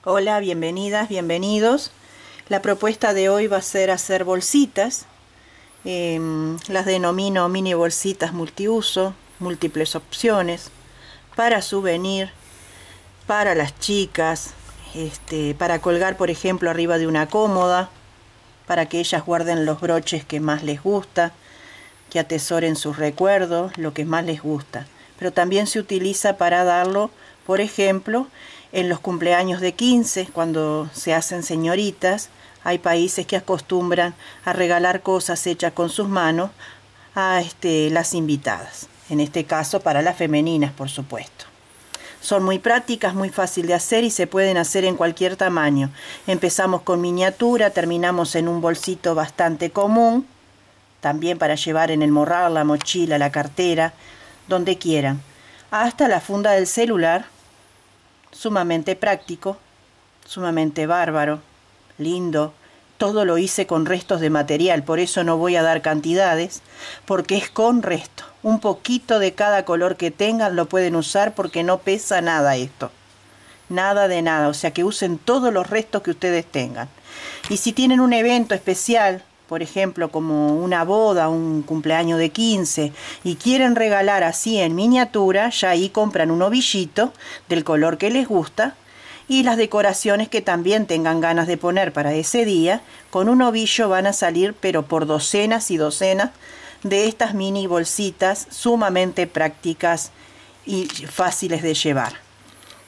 Hola, bienvenidas, bienvenidos. La propuesta de hoy va a ser hacer bolsitas. Las denomino mini bolsitas multiuso, múltiples opciones, para souvenir, para las chicas, para colgar, por ejemplo, arriba de una cómoda, para que ellas guarden los broches que más les gusta, que atesoren sus recuerdos, lo que más les gusta. Pero también se utiliza para darlo, por ejemplo, en los cumpleaños de 15, cuando se hacen señoritas. Hay países que acostumbran a regalar cosas hechas con sus manos a las invitadas. En este caso para las femeninas, por supuesto. Son muy prácticas, muy fácil de hacer y se pueden hacer en cualquier tamaño. Empezamos con miniatura, terminamos en un bolsito bastante común, también para llevar en el morral, la mochila, la cartera, donde quieran. Hasta la funda del celular, sumamente práctico, sumamente bárbaro, lindo. Todo lo hice con restos de material, por eso no voy a dar cantidades, porque es con resto. Un poquito de cada color que tengan lo pueden usar porque no pesa nada esto. Nada de nada, o sea que usen todos los restos que ustedes tengan. Y si tienen un evento especial, por ejemplo como una boda, un cumpleaños de 15, y quieren regalar así en miniatura, ya ahí compran un ovillito del color que les gusta, y las decoraciones que también tengan ganas de poner para ese día, con un ovillo van a salir pero por docenas y docenas de estas mini bolsitas sumamente prácticas y fáciles de llevar.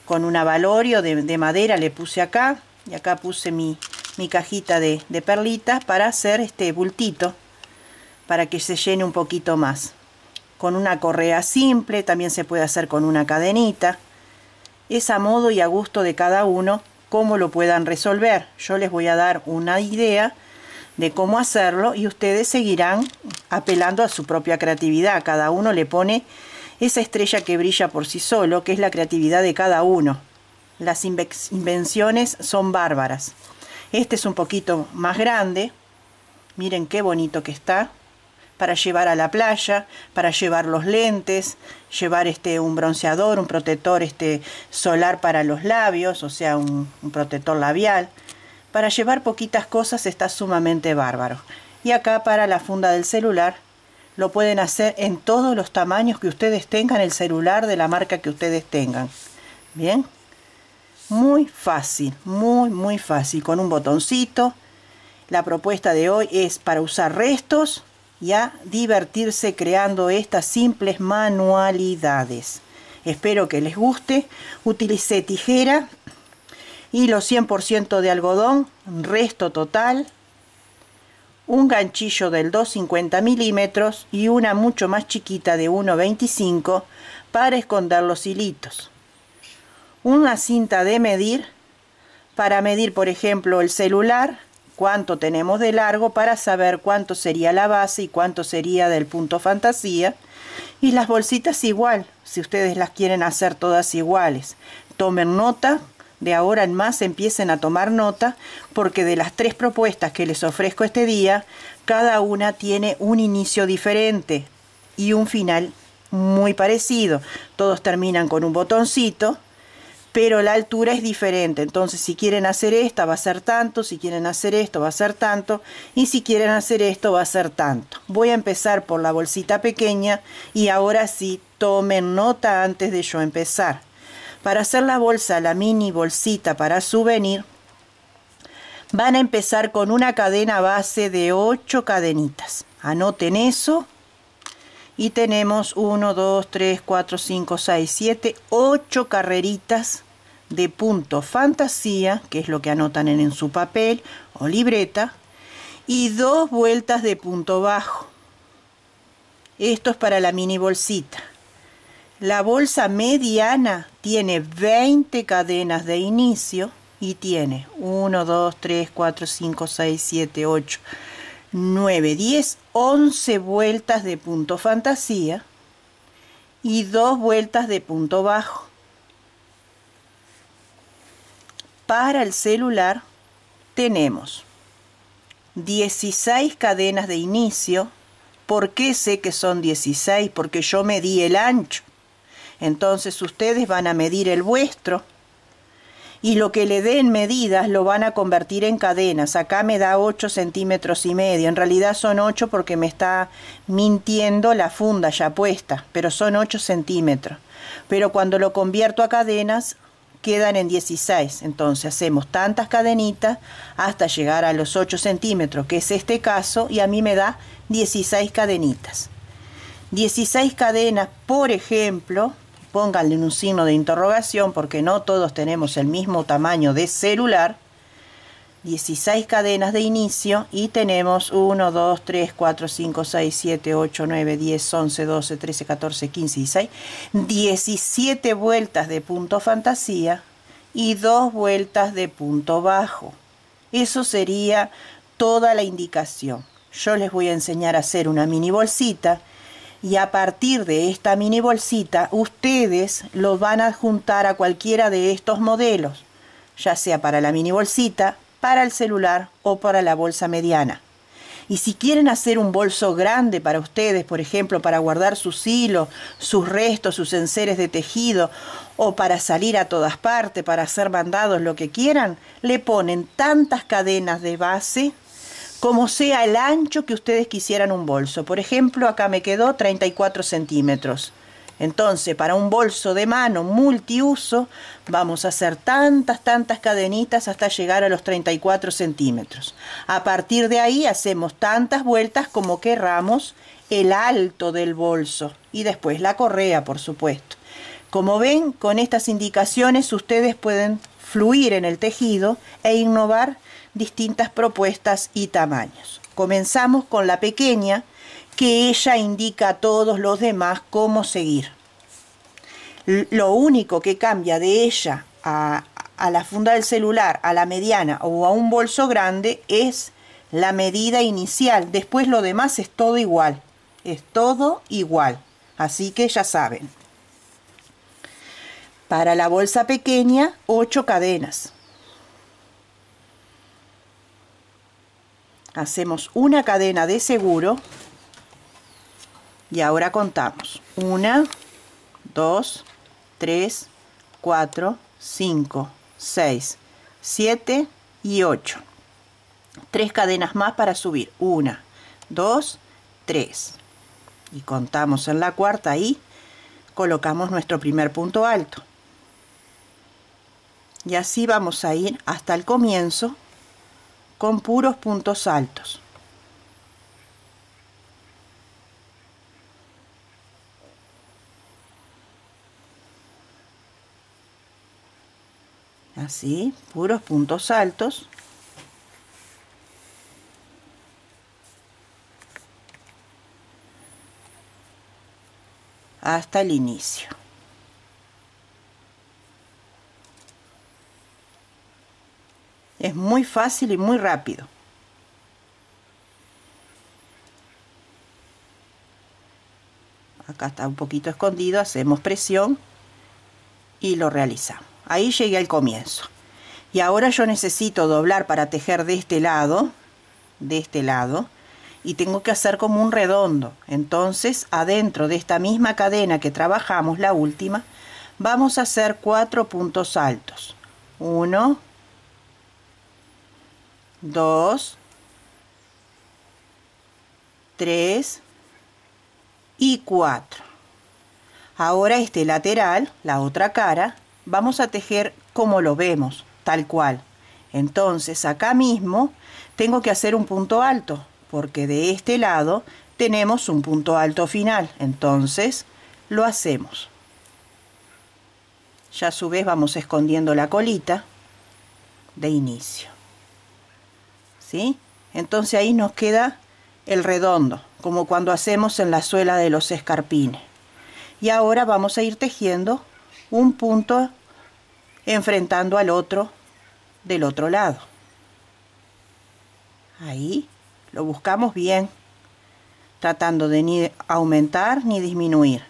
Con un avalorio de madera le puse acá, y acá puse mi cajita de perlitas para hacer este bultito, para que se llene un poquito más. Con una correa simple, también se puede hacer con una cadenita. Es a modo y a gusto de cada uno cómo lo puedan resolver. Yo les voy a dar una idea de cómo hacerlo y ustedes seguirán apelando a su propia creatividad. Cada uno le pone esa estrella que brilla por sí solo, que es la creatividad de cada uno. Las invenciones son bárbaras. Este es un poquito más grande. Miren qué bonito que está. Para llevar a la playa, para llevar los lentes, llevar un bronceador, un protector solar para los labios, o sea, un protector labial. Para llevar poquitas cosas está sumamente bárbaro. Y acá para la funda del celular, lo pueden hacer en todos los tamaños que ustedes tengan, el celular de la marca que ustedes tengan. Bien, muy fácil, muy fácil, con un botoncito. La propuesta de hoy es para usar restos y a divertirse creando estas simples manualidades. Espero que les guste. Utilicé tijera, hilo 100% de algodón, resto total, un ganchillo del 250 milímetros y una mucho más chiquita de 1,25 para esconder los hilitos. Una cinta de medir para medir, por ejemplo, el celular, cuánto tenemos de largo para saber cuánto sería la base y cuánto sería del punto fantasía. Y las bolsitas igual, si ustedes las quieren hacer todas iguales. Tomen nota, de ahora en más empiecen a tomar nota, porque de las 3 propuestas que les ofrezco este día, cada una tiene un inicio diferente y un final muy parecido. Todos terminan con un botoncito, pero la altura es diferente. Entonces si quieren hacer esta va a ser tanto, si quieren hacer esto va a ser tanto, y si quieren hacer esto va a ser tanto. Voy a empezar por la bolsita pequeña y ahora sí tomen nota antes de yo empezar. Para hacer la bolsa, la mini bolsita para souvenir, van a empezar con una cadena base de 8 cadenitas. Anoten eso. Y tenemos 1, 2, 3, 4, 5, 6, 7, 8 carreritas de punto fantasía, que es lo que anotan en su papel o libreta, y 2 vueltas de punto bajo. Esto es para la mini bolsita. La bolsa mediana tiene 20 cadenas de inicio y tiene 1, 2, 3, 4, 5, 6, 7, 8, 9, 10, 11 vueltas de punto fantasía y 2 vueltas de punto bajo. Para el celular tenemos 16 cadenas de inicio. ¿Por qué sé que son 16? Porque yo medí el ancho. Entonces ustedes van a medir el vuestro y lo que le den medidas lo van a convertir en cadenas. Acá me da 8 centímetros y medio, en realidad son 8 porque me está mintiendo la funda ya puesta, pero son 8 centímetros. Pero cuando lo convierto a cadenas quedan en 16, entonces hacemos tantas cadenitas hasta llegar a los 8 centímetros, que es este caso, y a mí me da 16 cadenitas. 16 cadenas, por ejemplo, pónganle un signo de interrogación porque no todos tenemos el mismo tamaño de celular. 16 cadenas de inicio y tenemos 1, 2, 3, 4, 5, 6, 7, 8, 9, 10, 11, 12, 13, 14, 15, 16, 17 vueltas de punto fantasía y 2 vueltas de punto bajo. Eso sería toda la indicación. Yo les voy a enseñar a hacer una mini bolsita y a partir de esta mini bolsita ustedes lo van a adjuntar a cualquiera de estos modelos, ya sea para la mini bolsita, para el celular o para la bolsa mediana. Y si quieren hacer un bolso grande para ustedes, por ejemplo, para guardar sus hilos, sus restos, sus enseres de tejido, o para salir a todas partes, para hacer mandados, lo que quieran, le ponen tantas cadenas de base como sea el ancho que ustedes quisieran un bolso. Por ejemplo, acá me quedó 34 centímetros. Entonces, para un bolso de mano multiuso, vamos a hacer tantas cadenitas hasta llegar a los 34 centímetros. A partir de ahí hacemos tantas vueltas como querramos el alto del bolso y después la correa, por supuesto. Como ven, con estas indicaciones ustedes pueden fluir en el tejido e innovar distintas propuestas y tamaños. Comenzamos con la pequeña, que ella indica a todos los demás cómo seguir. Lo único que cambia de ella a la funda del celular, a la mediana o a un bolso grande es la medida inicial. Después lo demás es todo igual. Es todo igual. Así que ya saben. Para la bolsa pequeña, 8 cadenas. Hacemos una cadena de seguro y ahora contamos 1, 2, 3, 4, 5, 6, 7 y 8. 3 cadenas más para subir. 1, 2, 3. Y contamos en la cuarta y colocamos nuestro primer punto alto. Y así vamos a ir hasta el comienzo con puros puntos altos. Así, puros puntos altos. Hasta el inicio. Es muy fácil y muy rápido. Acá está un poquito escondido, hacemos presión y lo realizamos. Ahí llegué al comienzo. Y ahora yo necesito doblar para tejer de este lado, y tengo que hacer como un redondo. Entonces, adentro de esta misma cadena que trabajamos, la última, vamos a hacer 4 puntos altos. 1, 2, 3 y 4. Ahora este lateral, la otra cara, vamos a tejer como lo vemos, tal cual. Entonces acá mismo tengo que hacer un punto alto, porque de este lado tenemos un punto alto final. Entonces lo hacemos. Ya a su vez vamos escondiendo la colita de inicio. ¿Sí? Entonces ahí nos queda el redondo, como cuando hacemos en la suela de los escarpines. Y ahora vamos a ir tejiendo un punto enfrentando al otro del otro lado. Ahí lo buscamos bien, tratando de ni aumentar ni disminuir.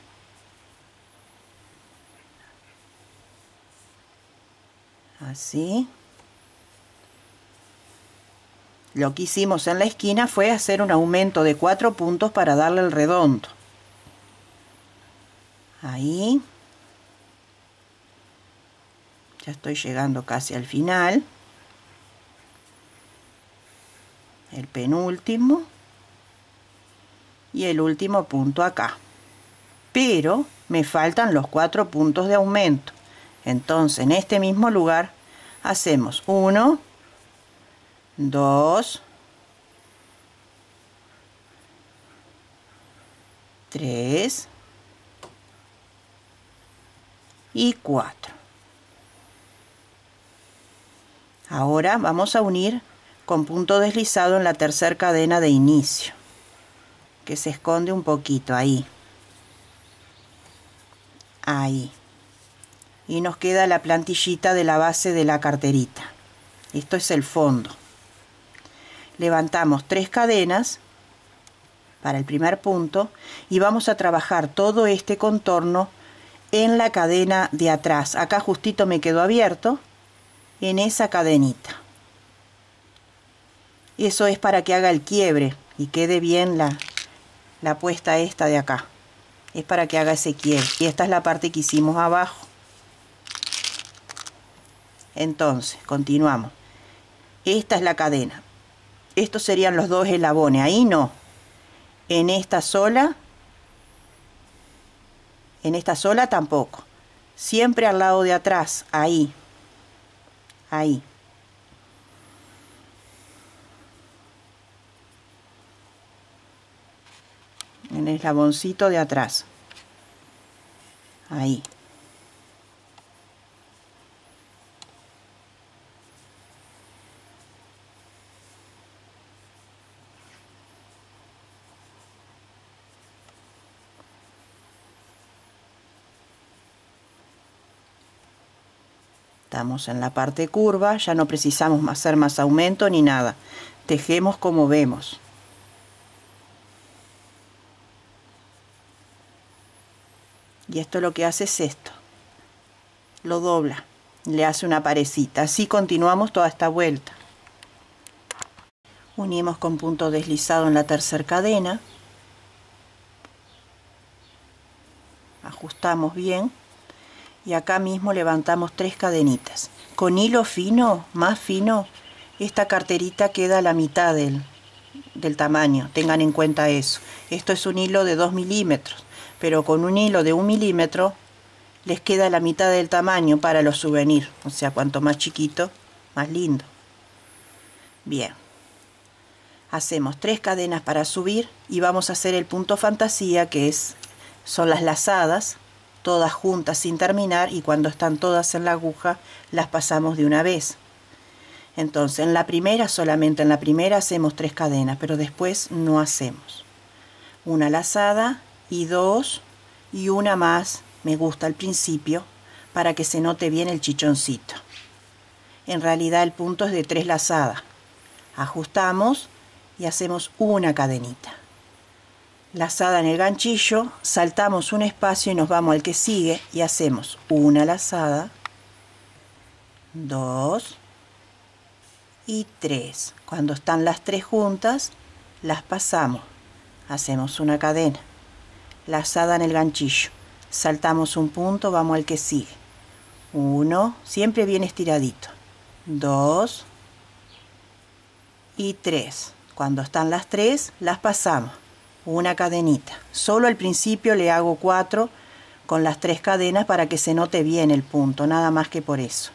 Así. Lo que hicimos en la esquina fue hacer un aumento de 4 puntos para darle el redondo. Ahí. Ya estoy llegando casi al final. El penúltimo. Y el último punto acá. Pero me faltan los 4 puntos de aumento. Entonces en este mismo lugar hacemos 1, 2, 3 y 4. Ahora vamos a unir con punto deslizado en la tercera cadena de inicio, que se esconde un poquito ahí. Ahí. Y nos queda la plantillita de la base de la carterita. Esto es el fondo. Levantamos 3 cadenas para el primer punto y vamos a trabajar todo este contorno en la cadena de atrás. Acá justito me quedó abierto, en esa cadenita. Eso es para que haga el quiebre y quede bien la puesta esta de acá. Es para que haga ese quiebre. Y esta es la parte que hicimos abajo. Entonces, continuamos. Esta es la cadena. Estos serían los 2 eslabones. Ahí no. En esta sola tampoco. Siempre al lado de atrás. Ahí. Ahí. En el eslaboncito de atrás. Ahí. Estamos en la parte curva, ya no precisamos hacer más aumento ni nada. Tejemos como vemos. Y esto lo que hace es esto. Lo dobla, le hace una parecita. Así continuamos toda esta vuelta. Unimos con punto deslizado en la tercera cadena. Ajustamos bien. Y acá mismo levantamos 3 cadenitas. Con hilo fino, más fino, esta carterita queda a la mitad del tamaño. Tengan en cuenta eso. Esto es un hilo de 2 milímetros. Pero con un hilo de 1 milímetro les queda la mitad del tamaño para los souvenirs. O sea, cuanto más chiquito, más lindo. Bien. Hacemos 3 cadenas para subir y vamos a hacer el punto fantasía, que son las lazadas, todas juntas sin terminar, y cuando están todas en la aguja las pasamos de una vez. Entonces en la primera, solamente en la primera hacemos 3 cadenas, pero después no hacemos. Una lazada y 2 y una más, me gusta al principio, para que se note bien el chichoncito. En realidad el punto es de 3 lazadas. Ajustamos y hacemos una cadenita. Lazada en el ganchillo, saltamos un espacio y nos vamos al que sigue y hacemos una lazada, 2 y 3. Cuando están las 3 juntas, las pasamos, hacemos una cadena, lazada en el ganchillo, saltamos un punto, vamos al que sigue, 1, siempre bien estiradito, 2 y 3. Cuando están las 3, las pasamos. Una cadenita. Solo al principio le hago 4 con las 3 cadenas para que se note bien el punto, nada más que por eso.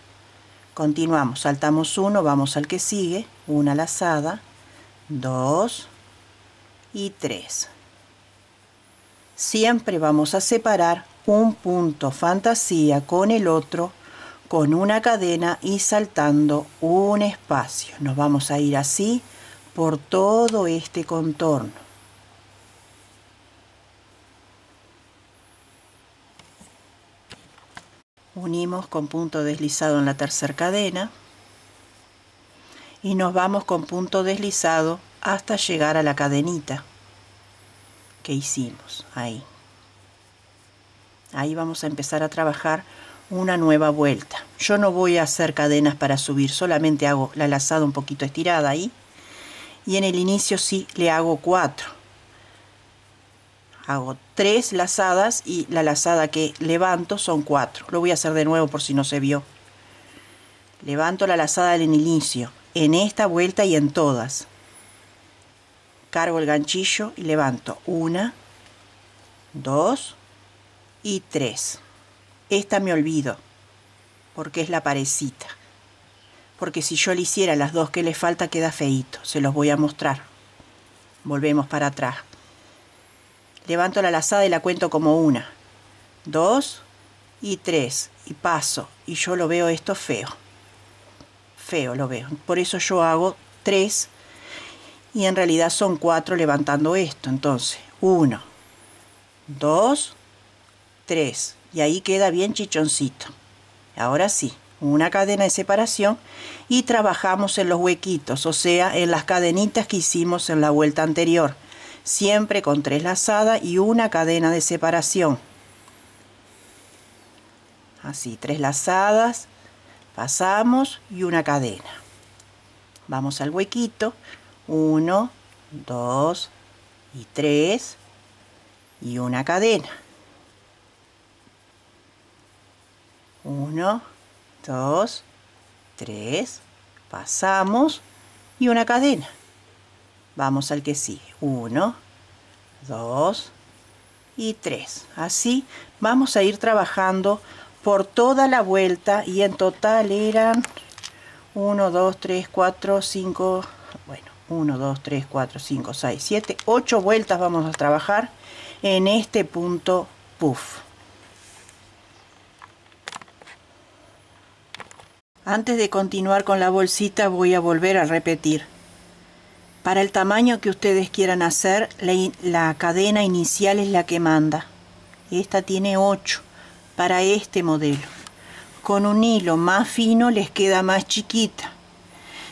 Continuamos, saltamos 1, vamos al que sigue, una lazada, 2 y 3. Siempre vamos a separar un punto fantasía con el otro con una cadena y saltando un espacio. Nos vamos a ir así por todo este contorno. Unimos con punto deslizado en la tercera cadena y nos vamos con punto deslizado hasta llegar a la cadenita que hicimos ahí. Ahí vamos a empezar a trabajar una nueva vuelta. Yo no voy a hacer cadenas para subir, solamente hago la lazada un poquito estirada ahí, y en el inicio sí le hago 4. Hago 3 lazadas y la lazada que levanto son 4. Lo voy a hacer de nuevo por si no se vio. levanto la lazada del inicio, en esta vuelta y en todas. Cargo el ganchillo y levanto 1, 2 y 3. Esta me olvido, porque es la parecita. Porque si yo le hiciera las dos que le falta queda feíto, se los voy a mostrar. Volvemos para atrás. Levanto la lazada y la cuento como 1, 2 y 3. Y paso, y yo lo veo esto feo. Feo lo veo. Por eso yo hago 3 y en realidad son 4 levantando esto. Entonces, 1, 2, 3. Y ahí queda bien chichoncito. Ahora sí, una cadena de separación y trabajamos en los huequitos, o sea, en las cadenitas que hicimos en la vuelta anterior. Siempre con 3 lazadas y una cadena de separación. Así, 3 lazadas, pasamos y una cadena. Vamos al huequito, 1, 2 y 3 y una cadena. 1, 2, 3, pasamos y una cadena. Vamos al que sigue, 1, 2 y 3. Así vamos a ir trabajando por toda la vuelta y en total eran 1, 2, 3, 4, 5, bueno, 1, 2, 3, 4, 5, 6, 7, 8 vueltas vamos a trabajar en este punto puff. Antes de continuar con la bolsita voy a volver a repetir. Para el tamaño que ustedes quieran hacer, la cadena inicial es la que manda. Esta tiene 8 para este modelo. Con un hilo más fino les queda más chiquita.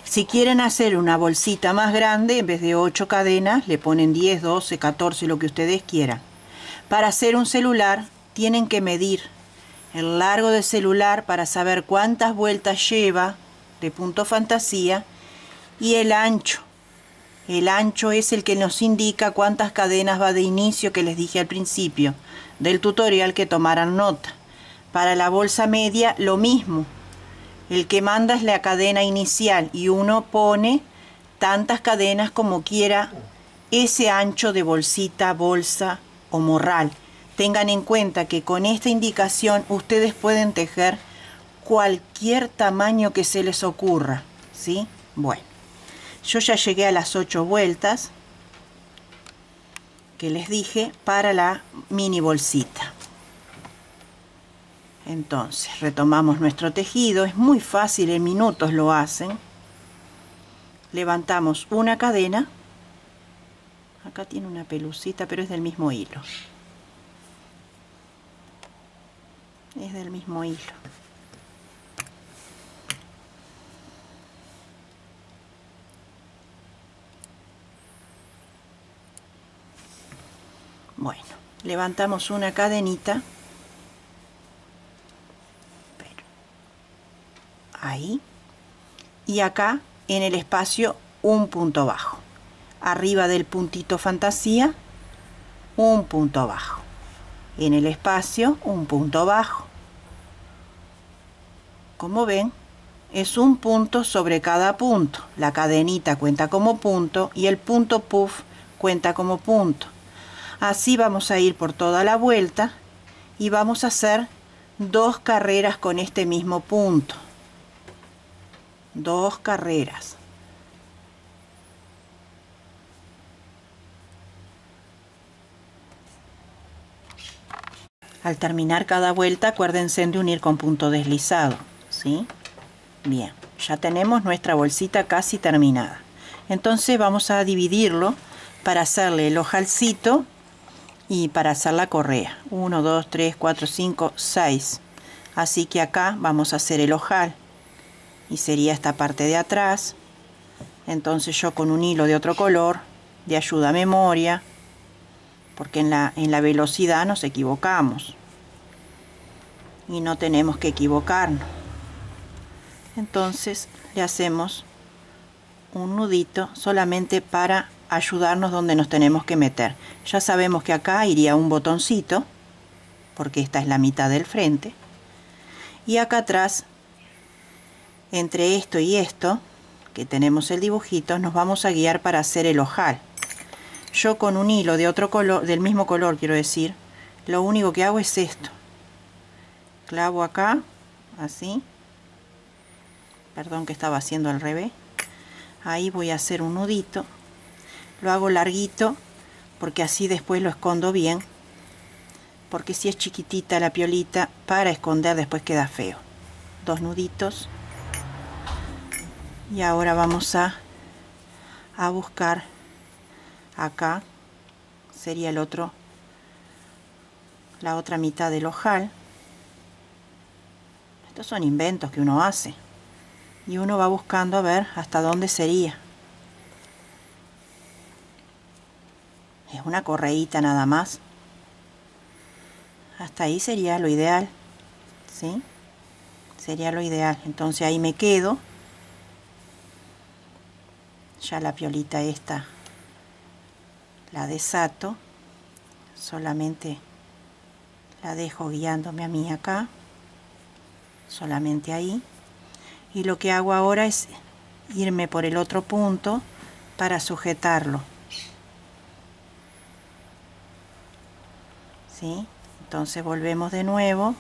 Si quieren hacer una bolsita más grande, en vez de 8 cadenas, le ponen 10, 12, 14, lo que ustedes quieran. Para hacer un celular, tienen que medir el largo del celular para saber cuántas vueltas lleva de punto fantasía y el ancho. El ancho es el que nos indica cuántas cadenas va de inicio, que les dije al principio del tutorial que tomaran nota. Para la bolsa media lo mismo. El que manda es la cadena inicial y uno pone tantas cadenas como quiera ese ancho de bolsita, bolsa o morral. Tengan en cuenta que con esta indicación ustedes pueden tejer cualquier tamaño que se les ocurra, ¿sí? Bueno, yo ya llegué a las 8 vueltas que les dije para la mini bolsita. Entonces, retomamos nuestro tejido. Es muy fácil, en minutos lo hacen. Levantamos una cadena. Acá tiene una pelucita, pero es del mismo hilo. Es del mismo hilo. Bueno, levantamos una cadenita. Ahí. Y acá en el espacio un punto bajo. Arriba del puntito fantasía, un punto bajo. En el espacio, un punto bajo. Como ven, es un punto sobre cada punto. La cadenita cuenta como punto y el punto puff cuenta como punto. Así vamos a ir por toda la vuelta y vamos a hacer 2 carreras con este mismo punto. 2 carreras. Al terminar cada vuelta, acuérdense de unir con punto deslizado, ¿sí? Bien, ya tenemos nuestra bolsita casi terminada. Entonces vamos a dividirlo para hacerle el ojalcito y para hacer la correa. 1, 2, 3, 4, 5, 6. Así que acá vamos a hacer el ojal. Y sería esta parte de atrás. Entonces yo con un hilo de otro color, de ayuda a memoria, porque en la velocidad nos equivocamos y no tenemos que equivocarnos. Entonces le hacemos un nudito solamente para ayudarnos donde nos tenemos que meter. Ya sabemos que acá iría un botoncito, porque esta es la mitad del frente, y acá atrás entre esto y esto, que tenemos el dibujito, nos vamos a guiar para hacer el ojal. Yo con un hilo de otro color, del mismo color quiero decir, lo único que hago es esto. Clavo acá, así. Perdón que estaba haciendo al revés. Ahí voy a hacer un nudito. Lo hago larguito porque así después lo escondo bien. Porque si es chiquitita la piolita, para esconder después queda feo. 2 nuditos. Y ahora vamos a buscar acá. Sería el otro, la otra mitad del ojal. Estos son inventos que uno hace. Y uno va buscando a ver hasta dónde sería. Es una correíta nada más. Hasta ahí sería lo ideal. ¿Sí? Sería lo ideal. Entonces ahí me quedo. Ya la piolita esta la desato. Solamente la dejo guiándome a mí acá. Solamente ahí. Y lo que hago ahora es irme por el otro punto para sujetarlo. ¿Sí? Entonces volvemos de nuevo.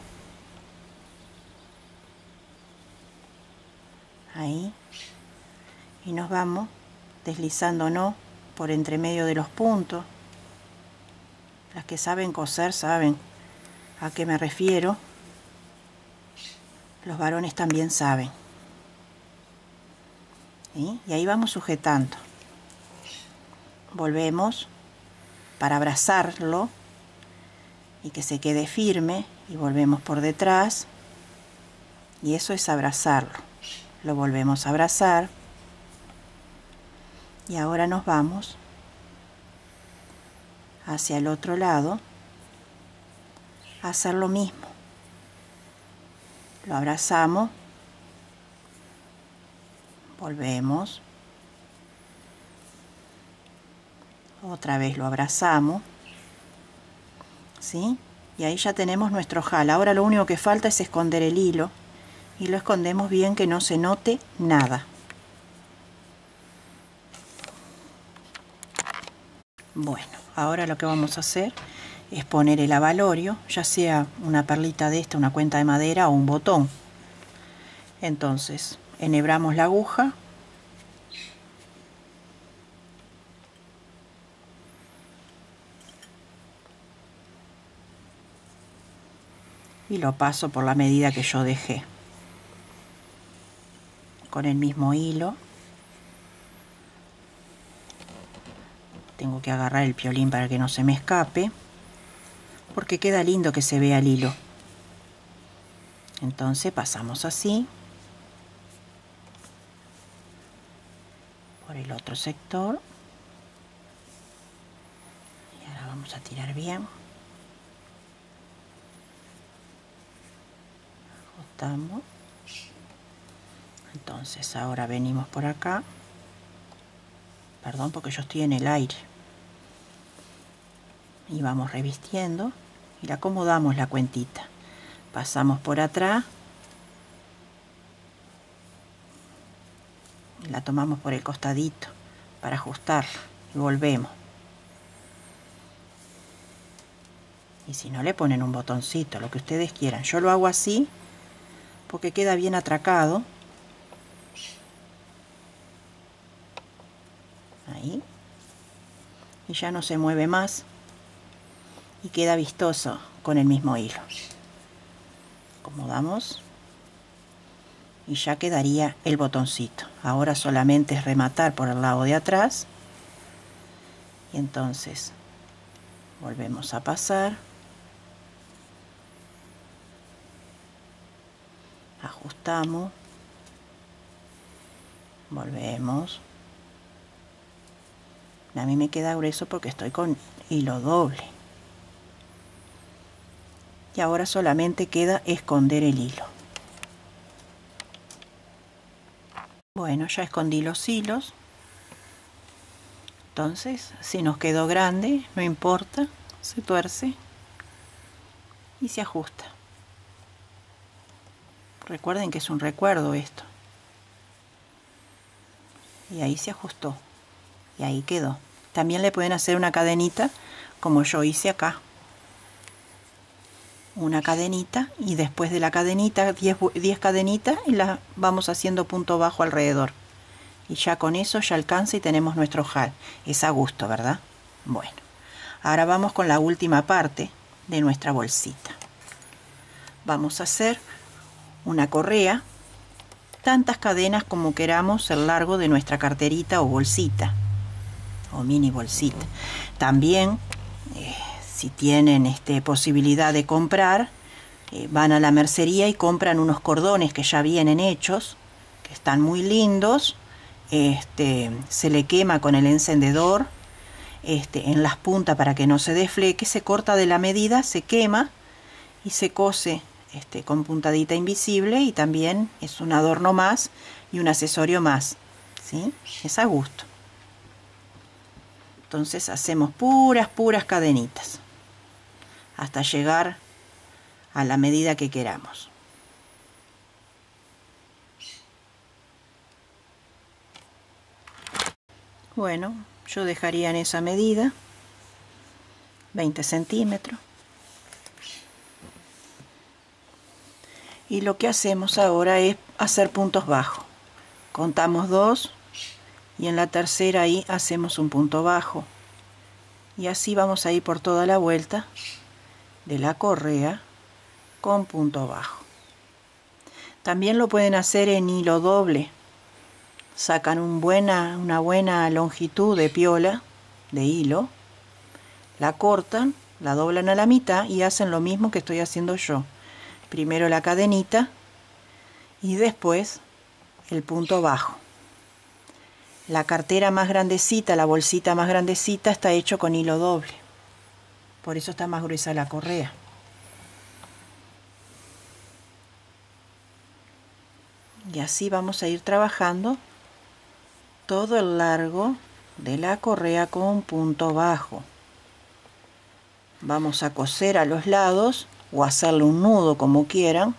Ahí. Y nos vamos deslizándonos por entre medio de los puntos. Las que saben coser saben a qué me refiero. Los varones también saben. ¿Sí? Y ahí vamos sujetando. Volvemos para abrazarlo y que se quede firme, y volvemos por detrás, y eso es abrazarlo. Lo volvemos a abrazar, y ahora nos vamos hacia el otro lado a hacer lo mismo. Lo abrazamos, volvemos, otra vez lo abrazamos, ¿sí? Y ahí ya tenemos nuestro ojal. Ahora lo único que falta es esconder el hilo, y lo escondemos bien que no se note nada. Bueno, ahora lo que vamos a hacer es poner el abalorio, ya sea una perlita de esta, una cuenta de madera o un botón. Entonces enhebramos la aguja, y lo paso por la medida que yo dejé con el mismo hilo. Tengo que agarrar el piolín para que no se me escape, porque queda lindo que se vea el hilo. Entonces pasamos así por el otro sector, y ahora vamos a tirar bien. Ajustamos. Entonces ahora venimos por acá, perdón porque yo estoy en el aire, y vamos revistiendo y le acomodamos la cuentita. Pasamos por atrás, y la tomamos por el costadito para ajustarla, y volvemos. Y si no, le ponen un botoncito, lo que ustedes quieran. Yo lo hago así porque queda bien atracado. Ahí. Y ya no se mueve más, y queda vistoso con el mismo hilo. Acomodamos y ya quedaría el botoncito. Ahora solamente es rematar por el lado de atrás, y entonces volvemos a pasar, ajustamos, volvemos. A mí me queda grueso porque estoy con hilo doble. Y ahora solamente queda esconder el hilo. Bueno, ya escondí los hilos. Entonces, si nos quedó grande, no importa, se tuerce y se ajusta. Recuerden que es un recuerdo esto. y ahí se ajustó y ahí quedó. También le pueden hacer una cadenita como yo hice acá, una cadenita, y después de la cadenita 10 cadenitas y las vamos haciendo punto bajo alrededor, y ya con eso ya alcanza y tenemos nuestro ojal. Es a gusto, ¿verdad? Bueno, ahora vamos con la última parte de nuestra bolsita. Vamos a hacer una correa, tantas cadenas como queramos el largo de nuestra carterita o bolsita o mini bolsita. También si tienen posibilidad de comprar, van a la mercería y compran unos cordones que ya vienen hechos, que están muy lindos. Se le quema con el encendedor en las puntas para que no se desfleque, se corta de la medida, se quema y se cose con puntadita invisible, y también es un adorno más y un accesorio más, ¿sí? Es a gusto. Entonces hacemos puras cadenitas hasta llegar a la medida que queramos. Bueno, yo dejaría en esa medida 20 centímetros. Y lo que hacemos ahora es hacer puntos bajos. Contamos 2 y en la tercera ahí hacemos un punto bajo. Y así vamos a ir por toda la vuelta de la correa con punto bajo. También lo pueden hacer en hilo doble. Sacan una buena longitud de piola de hilo, la cortan, la doblan a la mitad y hacen lo mismo que estoy haciendo yo. Primero la cadenita y después el punto bajo. La cartera más grandecita, la bolsita más grandecita, está hecho con hilo doble. Por eso está más gruesa la correa. Y así vamos a ir trabajando todo el largo de la correa con punto bajo. Vamos a coser a los lados o hacerle un nudo como quieran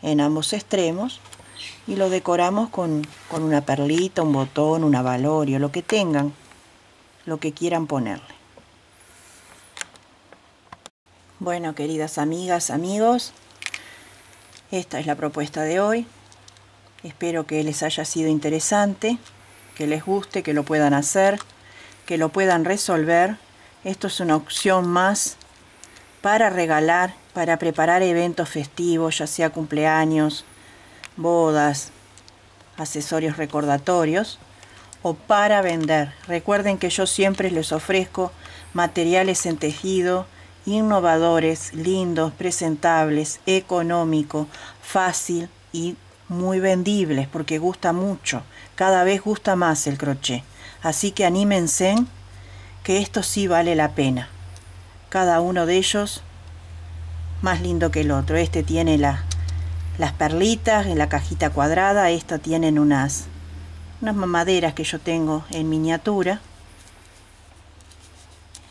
en ambos extremos, y lo decoramos con una perlita, un botón, un abalorio, lo que tengan, lo que quieran ponerle. Bueno, queridas amigas, amigos, esta es la propuesta de hoy. Espero que les haya sido interesante, que les guste, que lo puedan hacer, que lo puedan resolver. Esto es una opción más para regalar, para preparar eventos festivos, ya sea cumpleaños, bodas, accesorios recordatorios, o para vender. Recuerden que yo siempre les ofrezco materiales en tejido innovadores, lindos, presentables, económico, fácil y muy vendibles, porque gusta mucho. Cada vez gusta más el crochet. Así que anímense, que esto sí vale la pena. Cada uno de ellos más lindo que el otro. Este tiene las perlitas en la cajita cuadrada. Esta tienen unas mamaderas que yo tengo en miniatura.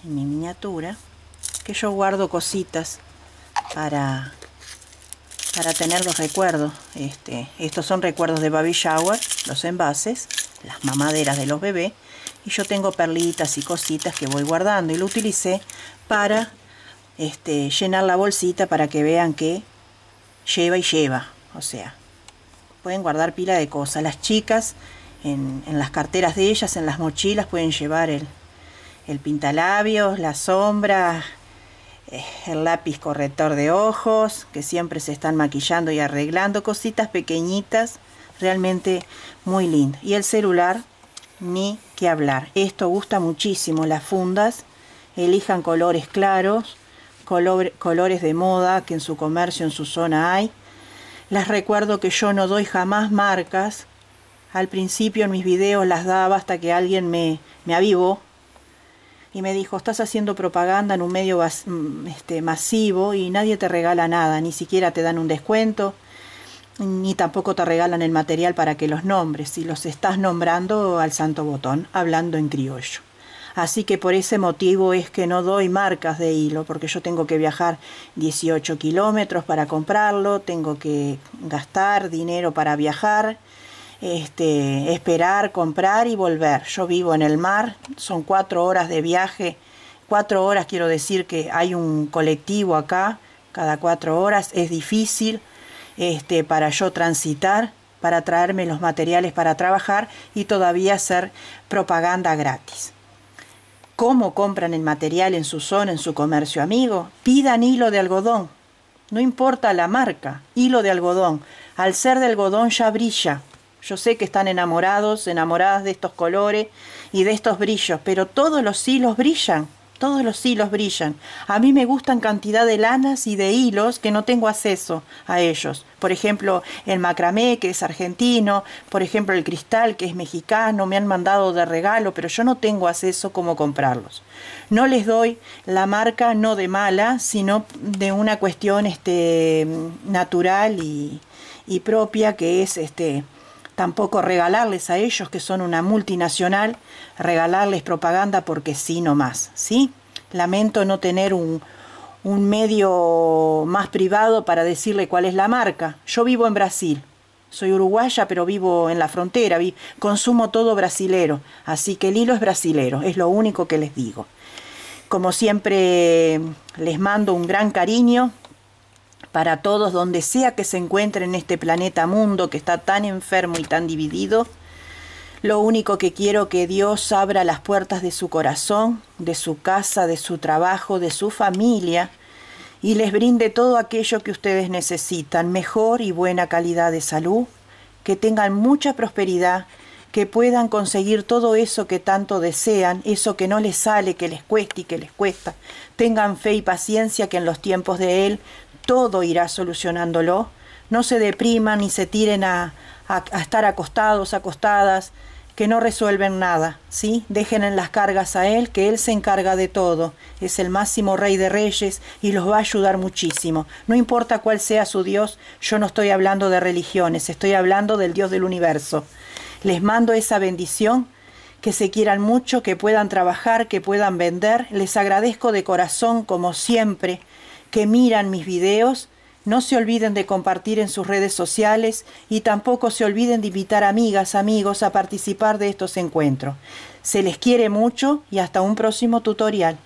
En mi miniatura. Que yo guardo cositas para tener los recuerdos. Estos son recuerdos de baby shower, los envases, las mamaderas de los bebés. Y yo tengo perlitas y cositas que voy guardando. Y lo utilicé para llenar la bolsita, para que vean que lleva y lleva. O sea, pueden guardar pila de cosas. Las chicas en las carteras de ellas, en las mochilas, pueden llevar el pintalabios, la sombra, el lápiz corrector de ojos, que siempre se están maquillando y arreglando, cositas pequeñitas, realmente muy lindo. Y el celular, ni que hablar. Esto gusta muchísimo. Las fundas, elijan colores claros, colores de moda que en su comercio, en su zona hay. Les recuerdo que yo no doy jamás marcas. Al principio en mis videos las daba hasta que alguien me avivó y me dijo: estás haciendo propaganda en un medio masivo y nadie te regala nada, ni siquiera te dan un descuento, ni tampoco te regalan el material para que los nombres, y los estás nombrando al santo botón, hablando en criollo. Así que por ese motivo es que no doy marcas de hilo, porque yo tengo que viajar 18 kilómetros para comprarlo, tengo que gastar dinero para viajar, esperar, comprar y volver. Yo vivo en el mar, son 4 horas de viaje, 4 horas quiero decir que hay un colectivo acá, cada 4 horas, es difícil para yo transitar, para traerme los materiales para trabajar y todavía hacer propaganda gratis. ¿Cómo compran el material en su zona, en su comercio amigo? Pidan hilo de algodón, no importa la marca, hilo de algodón. Al ser de algodón ya brilla. Yo sé que están enamoradas de estos colores y de estos brillos, pero todos los hilos brillan. Todos los hilos brillan. A mí me gustan cantidad de lanas y de hilos que no tengo acceso a ellos. Por ejemplo, el macramé, que es argentino. Por ejemplo, el cristal, que es mexicano. Me han mandado de regalo, pero yo no tengo acceso cómo comprarlos. No les doy la marca no de mala, sino de una cuestión natural y propia, que es tampoco regalarles a ellos, que son una multinacional, regalarles propaganda porque sí nomás, ¿sí? Lamento no tener un medio más privado para decirle cuál es la marca. Yo vivo en Brasil, soy uruguaya, pero vivo en la frontera, consumo todo brasilero, así que el hilo es brasilero, es lo único que les digo. Como siempre, les mando un gran cariño para todos, donde sea que se encuentren en este planeta mundo que está tan enfermo y tan dividido. Lo único que quiero que Dios abra las puertas de su corazón, de su casa, de su trabajo, de su familia, y les brinde todo aquello que ustedes necesitan, mejor y buena calidad de salud, que tengan mucha prosperidad, que puedan conseguir todo eso que tanto desean, eso que no les sale, que les cuesta y que les cuesta. Tengan fe y paciencia que en los tiempos de Él todo irá solucionándolo. No se depriman ni se tiren a estar acostados, acostadas, que no resuelven nada, ¿sí? Dejen en las cargas a Él, que Él se encarga de todo. Es el máximo Rey de Reyes y los va a ayudar muchísimo. No importa cuál sea su Dios, yo no estoy hablando de religiones, estoy hablando del Dios del universo. Les mando esa bendición, que se quieran mucho, que puedan trabajar, que puedan vender. Les agradezco de corazón, como siempre, que miran mis videos. No se olviden de compartir en sus redes sociales y tampoco se olviden de invitar amigas, amigos a participar de estos encuentros. Se les quiere mucho y hasta un próximo tutorial.